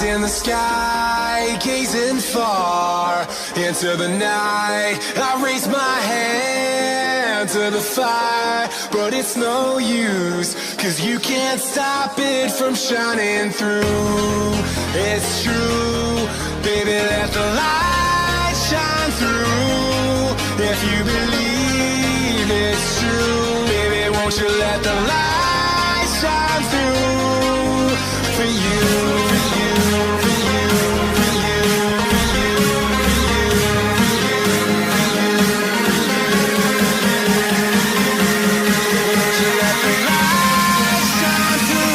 in the sky, gazing far into the night. I raise my hand to the fire, but it's no use, 'cause you can't stop it from shining through. It's true, baby, let the light shine through. If you believe it's true, baby, won't you let the light shine through for you, for you, for you, for you, for you, for you, for you, won't you let the light shine through?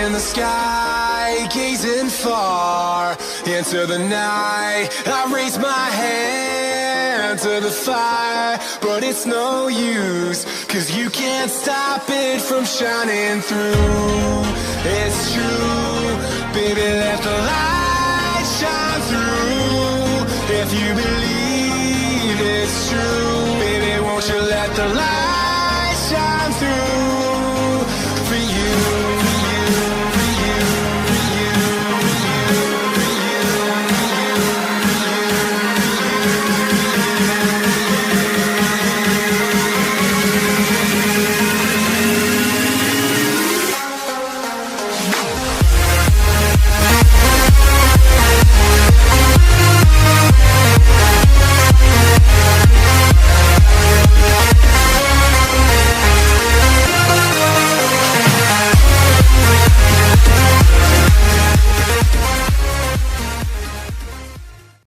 In the sky, gazing far into the night. I raise my hand to the fire, but it's no use, 'cause you can't stop it from shining through. It's true, baby, let the light shine through. If you believe